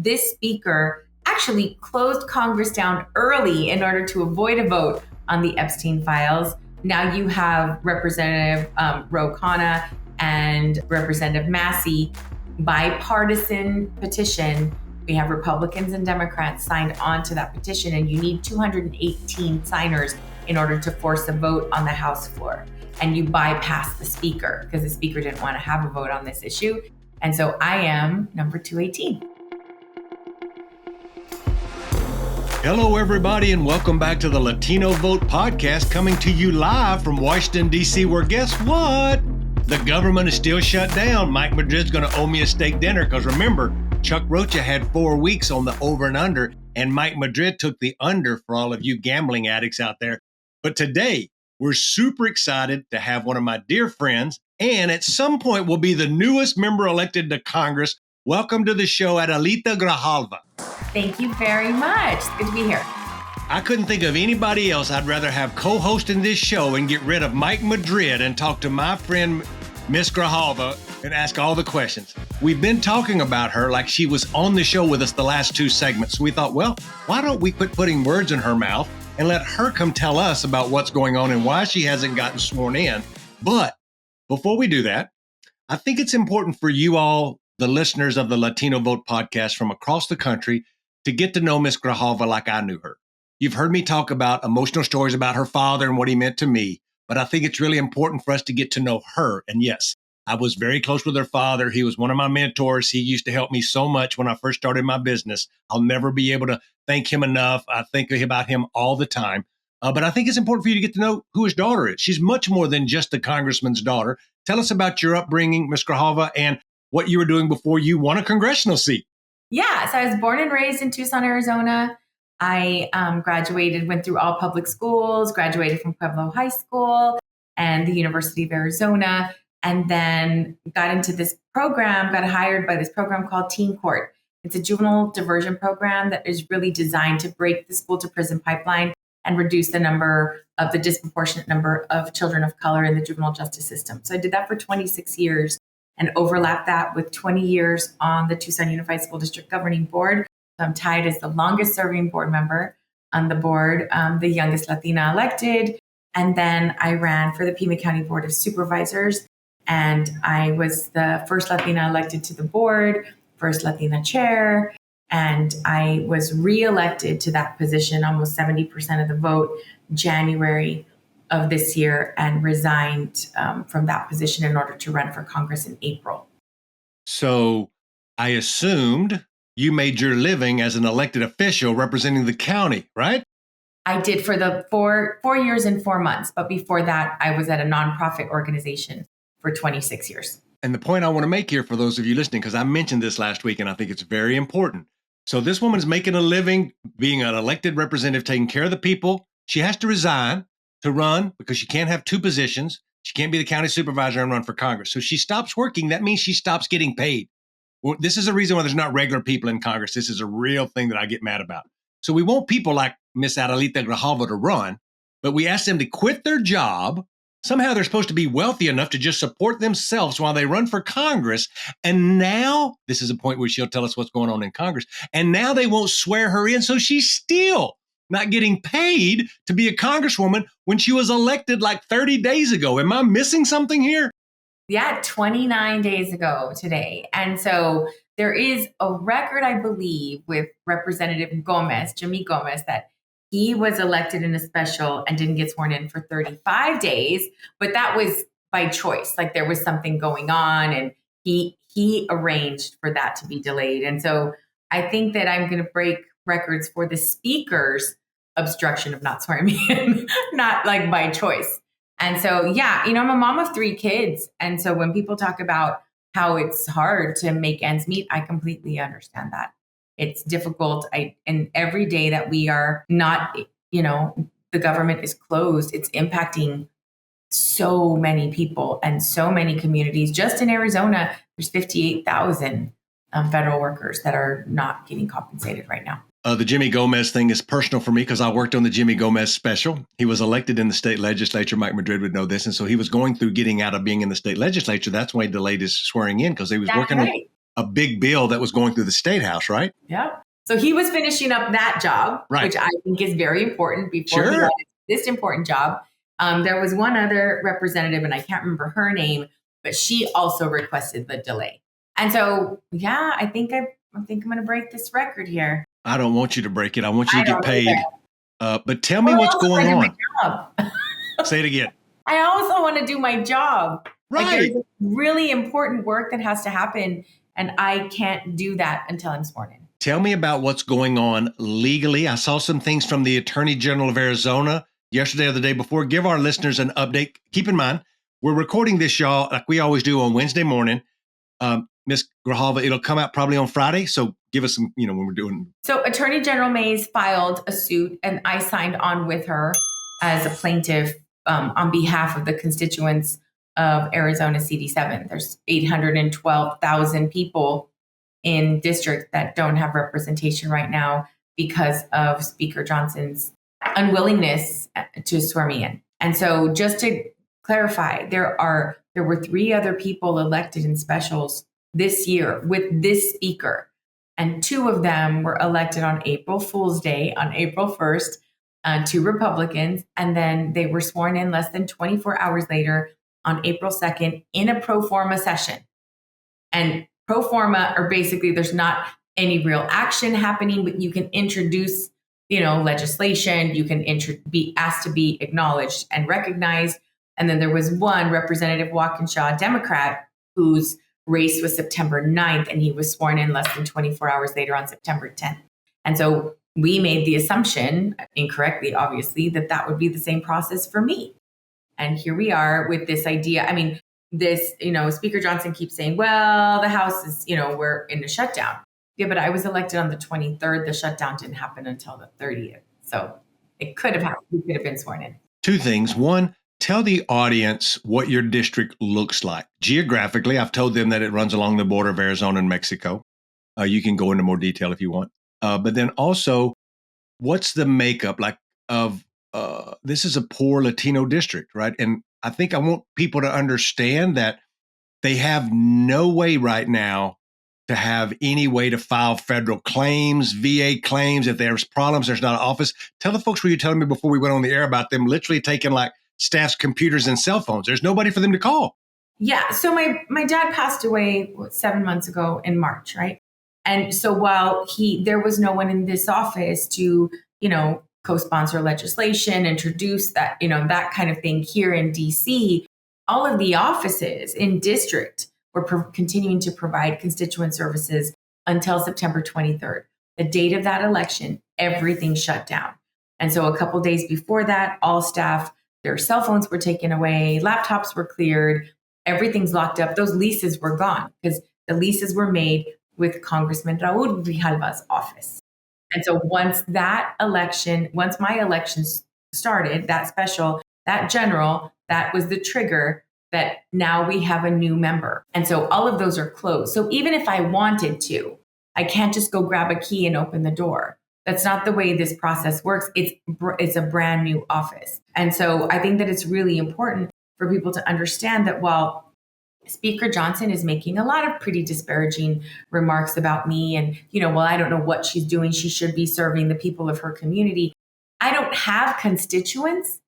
this speaker actually closed Congress down early in order to avoid a vote on the Epstein files. Now you have Representative Rocha and Representative Massey, bipartisan petition. We have Republicans and Democrats signed on to that petition, and you need 218 signers in order to force a vote on the House floor. And you bypass the speaker because the speaker didn't want to have a vote on this issue. And so I am number 218. Hello, everybody, and welcome back to the Latino Vote podcast, coming to you live from Washington, D.C., where guess what? The government is still shut down. Mike Madrid's going to owe me a steak dinner because remember, Chuck Rocha had 4 weeks on the over and under, and Mike Madrid took the under for all of you gambling addicts out there. But today, we're super excited to have one of my dear friends, and at some point will be the newest member elected to Congress. Welcome to the show, Adelita Grijalva. Thank you very much. It's good to be here. I couldn't think of anybody else I'd rather have co-hosting this show and get rid of Mike Madrid and talk to my friend, Miss Grijalva, and ask all the questions. We've been talking about her like she was on the show with us the last 2 segments. So we thought, well, why don't we quit putting words in her mouth and let her come tell us about what's going on and why she hasn't gotten sworn in. But before we do that, I think it's important for you all, the listeners of the Latino Vote podcast from across the country, to get to know Miss Grijalva like I knew her. You've heard me talk about emotional stories about her father and what he meant to me, but I think it's really important for us to get to know her. And yes, I was very close with her father. He was one of my mentors. He used to help me so much when I first started my business. I'll never be able to thank him enough. I think about him all the time. But I think it's important for you to get to know who his daughter is. She's much more than just a congressman's daughter. Tell us about your upbringing, Ms. Grijalva, and what you were doing before you won a congressional seat. Yeah, so I was born and raised in Tucson, Arizona. I graduated, went through all public schools, graduated from Pueblo High School and the University of Arizona, and then got into this program, got hired by this program called Teen Court. It's a juvenile diversion program that is really designed to break the school to prison pipeline and reduce the disproportionate number of children of color in the juvenile justice system. So I did that for 26 years and overlapped that with 20 years on the Tucson Unified School District Governing Board. So I'm tied as the longest serving board member on the board, the youngest Latina elected. And then I ran for the Pima County Board of Supervisors. And I was the first Latina elected to the board, first Latina chair. And I was reelected to that position, almost 70% of the vote, January of this year, and resigned from that position in order to run for Congress in April. So I assumed you made your living as an elected official representing the county, right? I did for the 4 years and 4 months. But before that, I was at a nonprofit organization for 26 years. And the point I want to make here for those of you listening, because I mentioned this last week and I think it's very important. So this woman's making a living being an elected representative, taking care of the people. She has to resign to run because she can't have 2 positions. She can't be the county supervisor and run for Congress. So she stops working. That means she stops getting paid. Well, this is a reason why there's not regular people in Congress. This is a real thing that I get mad about. So we want people like Miss Adelita Grijalva to run, but we ask them to quit their job. Somehow they're supposed to be wealthy enough to just support themselves while they run for Congress. And now, this is a point where she'll tell us what's going on in Congress. And now they won't swear her in. So she's still not getting paid to be a congresswoman when she was elected like 30 days ago. Am I missing something here? Yeah, 29 days ago today. And so there is a record, I believe, with Representative Gomez, Jimmy Gomez, that he was elected in a special and didn't get sworn in for 35 days. But that was by choice. Like there was something going on and he arranged for that to be delayed. And so I think that I'm going to break records for the speaker's obstruction of not swearing me in, not like by choice. And so, yeah, I'm a mom of 3 kids. And so when people talk about how it's hard to make ends meet, I completely understand that. It's difficult. And every day that we are not, the government is closed, it's impacting so many people and so many communities. Just in Arizona, there's 58,000 federal workers that are not getting compensated right now. The Jimmy Gomez thing is personal for me because I worked on the Jimmy Gomez special. He was elected in the state legislature. Mike Madrid would know this. And so he was going through getting out of being in the state legislature. That's why he delayed his swearing in because he was working a big bill that was going through the State House, right? Yeah. So he was finishing up that job, Right. which I think is very important before he got this important job. There was one other representative, and I can't remember her name, but she also requested the delay. And so, yeah, I think I'm going to break this record here. I don't want you to break it. I want you to get paid. But tell me what's going on. Say it again. I also want to do my job. Right. Like, there's really important work that has to happen, and I can't do that until I'm sworn in. Tell me about what's going on legally. I saw some things from the Attorney General of Arizona yesterday or the day before. Give our listeners an update. Keep in mind, we're recording this, y'all, like we always do on Wednesday morning. Ms. Grijalva, it'll come out probably on Friday. So give us some, when we're doing. So Attorney General Mays filed a suit, and I signed on with her as a plaintiff on behalf of the constituents of Arizona CD7. There's 812,000 people in district that don't have representation right now because of Speaker Johnson's unwillingness to swear me in. And so just to clarify, there were 3 other people elected in specials this year with this speaker, and 2 of them were elected on April Fool's Day, on April 1st, 2 Republicans, and then they were sworn in less than 24 hours later on April 2nd in a pro forma session. And pro forma are basically, there's not any real action happening, but you can introduce, legislation. You can be asked to be acknowledged and recognized. And then there was one Representative Walkinshaw, Democrat, whose race was September 9th, and he was sworn in less than 24 hours later on September 10th. And so we made the assumption, incorrectly, obviously, that would be the same process for me. And here we are with this idea. I mean, Speaker Johnson keeps saying, well, the House is, we're in a shutdown. Yeah, but I was elected on the 23rd. The shutdown didn't happen until the 30th. So it could have happened. We could have been sworn in. 2 things. One, tell the audience what your district looks like. Geographically, I've told them that it runs along the border of Arizona and Mexico. You can go into more detail if you want. But then also, what's the makeup of this is a poor Latino district, right? And I think I want people to understand that they have no way right now to have any way to file federal claims, VA claims. If there's problems, there's not an office. Tell the folks what you were telling me before we went on the air about them literally taking staff's computers and cell phones. There's nobody for them to call. Yeah. So my dad passed away 7 months ago in March, right? And so while there was no one in this office to, co-sponsor legislation, introduce that, that kind of thing here in DC, all of the offices in district were continuing to provide constituent services until September 23rd. The date of that election, everything shut down. And so a couple days before that, all staff, their cell phones were taken away, laptops were cleared, everything's locked up. Those leases were gone because the leases were made with Congressman Raul Grijalva's office. And so once my election started, that special, that general, that was the trigger that now we have a new member. And so all of those are closed. So even if I wanted to, I can't just go grab a key and open the door. That's not the way this process works. It's a brand new office. And so I think that it's really important for people to understand that while Speaker Johnson is making a lot of pretty disparaging remarks about me and, I don't know what she's doing. She should be serving the people of her community. I don't have constituents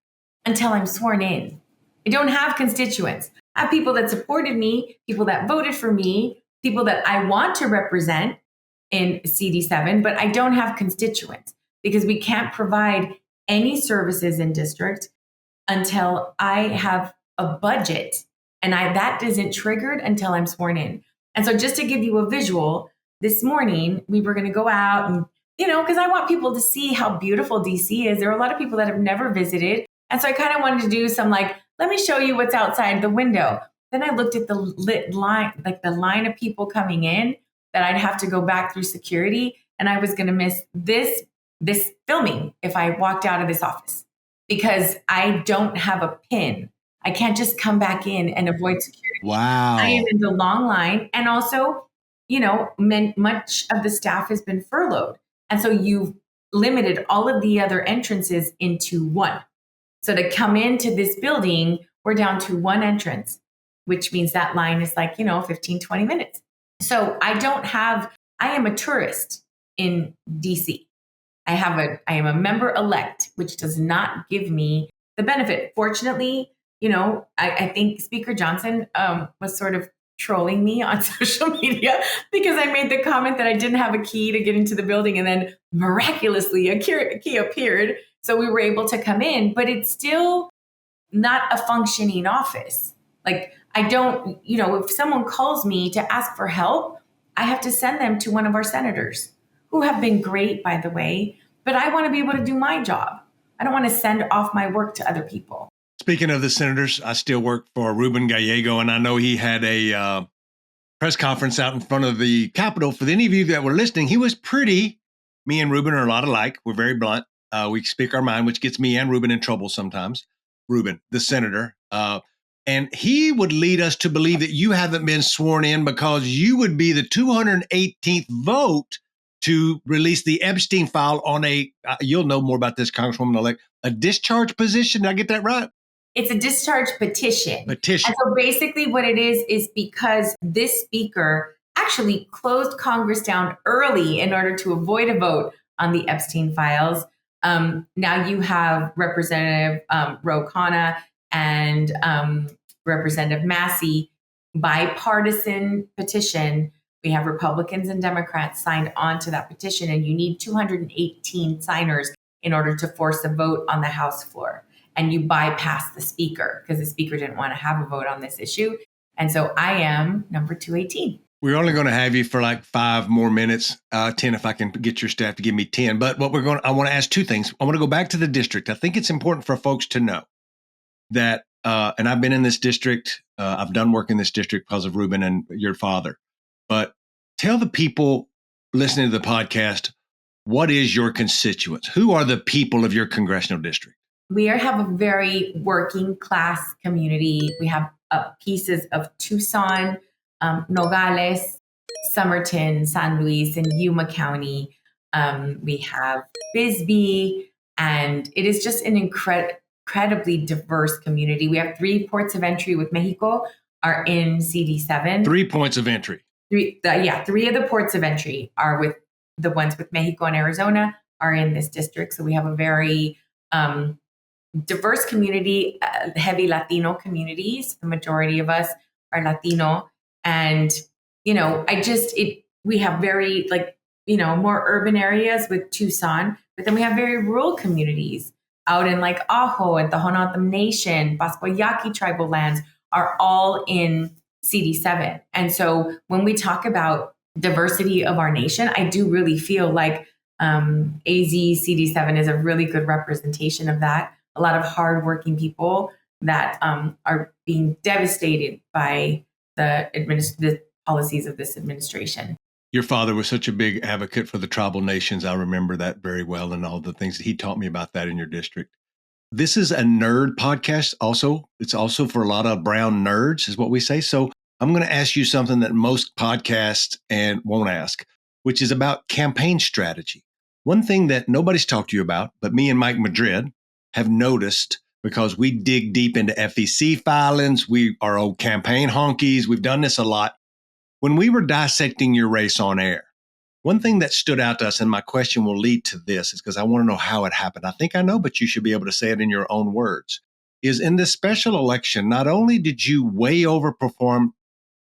until I'm sworn in. I don't have constituents. I have people that supported me, people that voted for me, people that I want to represent in CD7, but I don't have constituents because we can't provide any services in district until I have a budget. And that isn't triggered until I'm sworn in. And so just to give you a visual, this morning we were going to go out and, because I want people to see how beautiful DC is. There are a lot of people that have never visited. And so I kind of wanted to do some let me show you what's outside the window. Then I looked at the lit line, the line of people coming in that I'd have to go back through security. And I was going to miss this filming if I walked out of this office because I don't have a PIN. I can't just come back in and avoid security. Wow. I am in the long line. And also, much of the staff has been furloughed. And so you've limited all of the other entrances into one. So to come into this building, we're down to one entrance, which means that line is 15, 20 minutes. So I am a tourist in DC. I am a member elect, which does not give me the benefit. Fortunately, I think Speaker Johnson was sort of trolling me on social media because I made the comment that I didn't have a key to get into the building, and then miraculously a key appeared. So we were able to come in, but it's still not a functioning office. Like, I don't, if someone calls me to ask for help, I have to send them to one of our senators, who have been great, by the way, but I want to be able to do my job. I don't want to send off my work to other people. Speaking of the senators, I still work for Ruben Gallego, and I know he had a press conference out in front of the Capitol. For any of you that were listening, he was me and Ruben are a lot alike. We're very blunt. We speak our mind, which gets me and Ruben in trouble sometimes. Ruben, the senator. And he would lead us to believe that you haven't been sworn in because you would be the 218th vote to release the Epstein file on you'll know more about this, Congresswoman-elect, a discharge position. Did I get that right? It's a discharge petition. Petition. And so basically what it is because this speaker actually closed Congress down early in order to avoid a vote on the Epstein files. Now you have Representative Rocha and Representative Massey, bipartisan petition. We have Republicans and Democrats signed on to that petition, and you need 218 signers in order to force a vote on the House floor. And you bypass the speaker because the speaker didn't want to have a vote on this issue. And so I am number 218. We're only going to have you for like 5 more minutes, 10 if I can get your staff to give me 10. But I want to ask 2 things. I want to go back to the district. I think it's important for folks to know that, and I've been in this district, I've done work in this district because of Ruben and your father. But tell the people listening to the podcast, what is your constituents? Who are the people of your congressional district? We have a very working class community. We have pieces of Tucson, Nogales, Somerton, San Luis, and Yuma County. We have Bisbee, and it is just an incredibly diverse community. We have 3 ports of entry with Mexico are in CD7. 3 points of entry. 3 of the ports of entry are with the ones with Mexico and Arizona are in this district. So we have a very diverse community, heavy Latino communities. The majority of us are Latino. And, we have very more urban areas with Tucson, but then we have very rural communities out in like Ajo and the Honotam Nation, Pascoyaqui tribal lands are all in CD7. And so when we talk about diversity of our nation, I do really feel like AZ CD7 is a really good representation of that. A lot of hardworking people that are being devastated by the policies of this administration. Your father was such a big advocate for the tribal nations. I remember that very well, and all the things that he taught me about that in your district. This is a nerd podcast also. It's also for a lot of brown nerds, is what we say. So I'm going to ask you something that most podcasts and won't ask, which is about campaign strategy. One thing that nobody's talked to you about, but me and Mike Madrid have noticed, because we dig deep into FEC filings, we are old campaign honkies, we've done this a lot. When we were dissecting your race on air, one thing that stood out to us, and my question will lead to this, is because I want to know how it happened. I think I know, but you should be able to say it in your own words, is in this special election, not only did you way overperform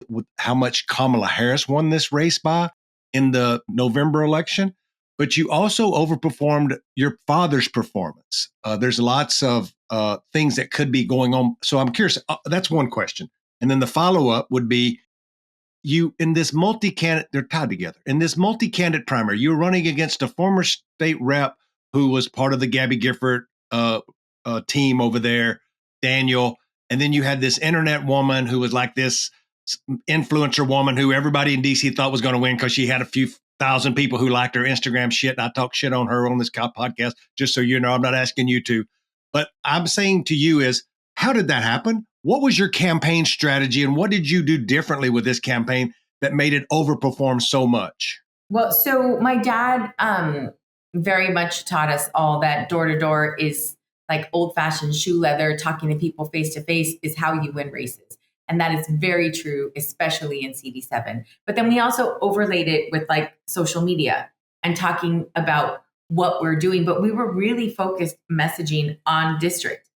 with how much Kamala Harris won this race by in the November election, but you also overperformed your father's performance. There's lots of things that could be going on. So I'm curious, that's one question. And then the follow-up would be, you in this multi-candidate, they're tied together. In this multi-candidate primary, you're running against a former state rep who was part of the Gabby Gifford team over there, Daniel. And then you had this internet woman who was like this influencer woman who everybody in DC thought was going to win because she had a few thousand people who liked her Instagram shit. And I talk shit on her on this podcast, just so you know. I'm not asking you to. But I'm saying to you is, how did that happen? What was your campaign strategy, and what did you do differently with this campaign that made it overperform so much? Well, so my dad very much taught us all that door-to-door is like old-fashioned shoe leather, talking to people face-to-face is how you win races. And that is very true, especially in CD7. But then we also overlaid it with like social media and talking about what we're doing. But we were really focused messaging on district.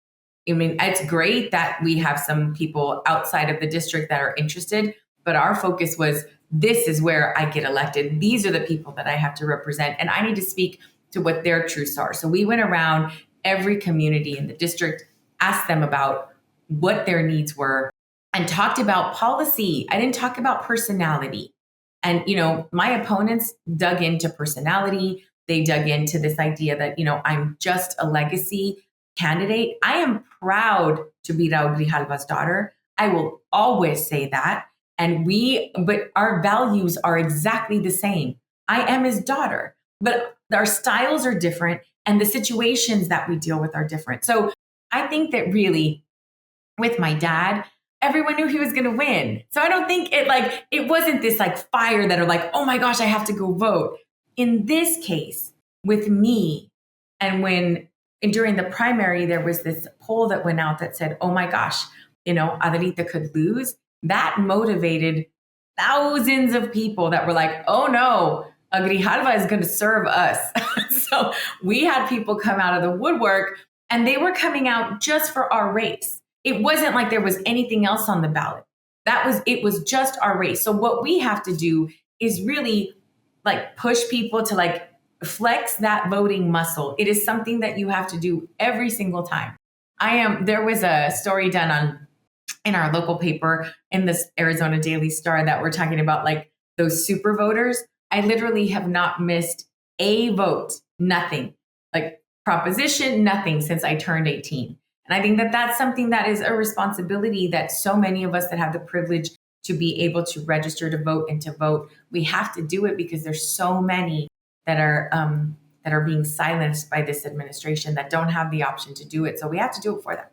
I mean, it's great that we have some people outside of the district that are interested, but our focus was, this is where I get elected. These are the people that I have to represent, and I need to speak to what their truths are. So we went around every community in the district, asked them about what their needs were, and talked about policy. I didn't talk about personality. And, you know, my opponents dug into personality. They dug into this idea that, you know, I'm just a legacy candidate. I am proud to be Raul Grijalva's daughter. I will always say that. But our values are exactly the same. I am his daughter, but our styles are different and the situations that we deal with are different. So I think that really with my dad, everyone knew he was going to win. So I don't think it wasn't this like fire that are like, oh my gosh, I have to go vote. In this case, with me, and during the primary, there was this poll that went out that said, oh my gosh, you know, Adelita could lose. That motivated thousands of people that were like, oh no, Grijalva is going to serve us. So we had people come out of the woodwork, and they were coming out just for our race. It wasn't like there was anything else on the ballot. It was just our race. So what we have to do is really like push people to like flex that voting muscle. It is something that you have to do every single time. There was a story done in our local paper in this Arizona Daily Star that we're talking about like those super voters. I literally have not missed a vote, nothing, like proposition, nothing since I turned 18. And I think that that's something that is a responsibility that so many of us that have the privilege to be able to register to vote and to vote, we have to do it because there's so many that are being silenced by this administration that don't have the option to do it. So we have to do it for them.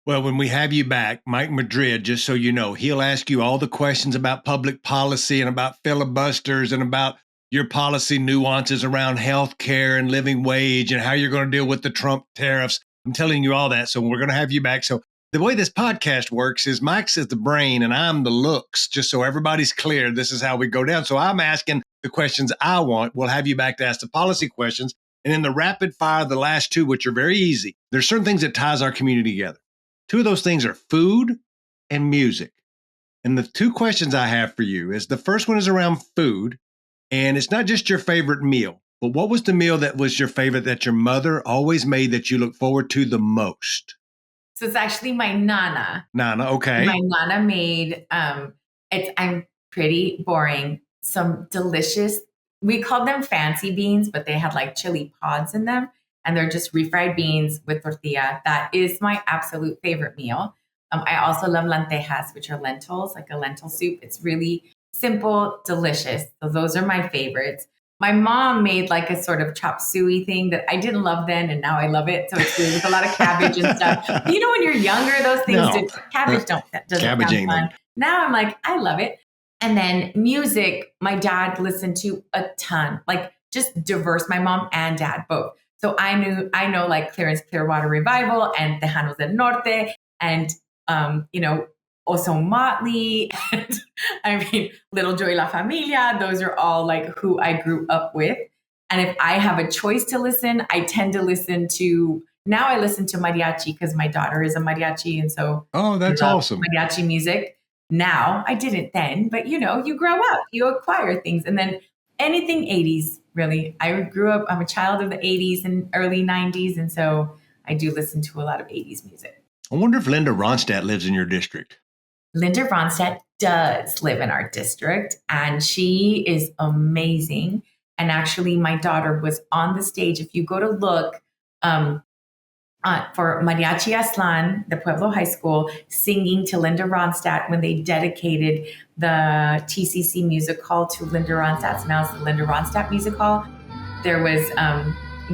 Well, when we have you back, Mike Madrid, just so you know, he'll ask you all the questions about public policy and about filibusters and about your policy nuances around health care and living wage and how you're going to deal with the Trump tariffs. I'm telling you all that. So we're going to have you back. So the way this podcast works is Mike's is the brain and I'm the looks, just so everybody's clear. This is how we go down. So I'm asking the questions I want. We'll have you back to ask the policy questions. And in the rapid fire, the last two, which are very easy, there's certain things that ties our community together. Two of those things are food and music. And the two questions I have for you is the first one is around food. And it's not just your favorite meal, but what was the meal that was your favorite that your mother always made that you look forward to the most? So it's actually my Nana. Nana, okay. My Nana made, I'm pretty boring, some delicious, we called them fancy beans, but they had like chili pods in them. And they're just refried beans with tortilla. That is my absolute favorite meal. I also love lentejas, which are lentils, like a lentil soup. It's really simple, delicious. So those are my favorites. My mom made like a sort of chop suey thing that I didn't love then, and now I love it. So it's good with a lot of cabbage and stuff. You know, when you're younger, those things, cabbage doesn't sound fun. Now I'm like, I love it. And then music, my dad listened to a ton, like just diverse, my mom and dad both. So I know like Clarence Clearwater Revival and Tejanos del Norte and, Oso Motley and I mean, Little Joy La Familia. Those are all like who I grew up with. And if I have a choice to listen, I tend to listen to mariachi because my daughter is a mariachi. And so that's awesome. Mariachi music. Now I didn't then, but you grow up, you acquire things. And then anything 80s, really. I grew up, I'm a child of the 80s and early 90s. And so I do listen to a lot of 80s music. I wonder if Linda Ronstadt lives in your district. Linda Ronstadt does live in our district and she is amazing. And actually my daughter was on the stage. If you go to look for Mariachi Aslan, the Pueblo High School, singing to Linda Ronstadt when they dedicated the TCC Music Hall to Linda Ronstadt. So now it's the Linda Ronstadt Music Hall. There was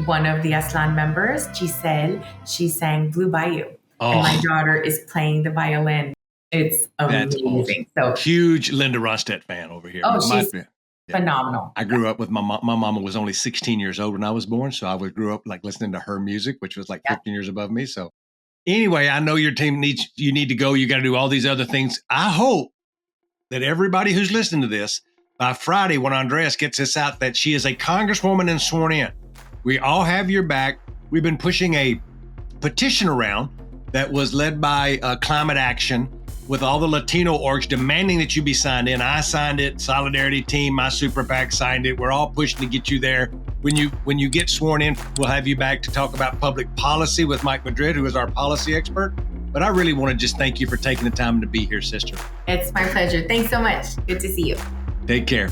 one of the Aslan members, Giselle, she sang Blue Bayou. Oh. And my daughter is playing the violin. It's amazing. Awesome. So huge Linda Ronstadt fan over here. Oh, she's phenomenal. I grew up with my mama was only 16 years old when I was born. So I grew up like listening to her music, which was like 15 years above me. So Anyway, I know your team you need to go. You got to do all these other things. I hope that everybody who's listening to this, by Friday, when Andreas gets this out, that she is a congresswoman and sworn in. We all have your back. We've been pushing a petition around that was led by Climate Action with all the Latino orgs demanding that you be signed in. I signed it. Solidarity Team, my super PAC signed it. We're all pushing to get you there. When you get sworn in, we'll have you back to talk about public policy with Mike Madrid, who is our policy expert. But I really want to just thank you for taking the time to be here, sister. It's my pleasure. Thanks so much. Good to see you. Take care.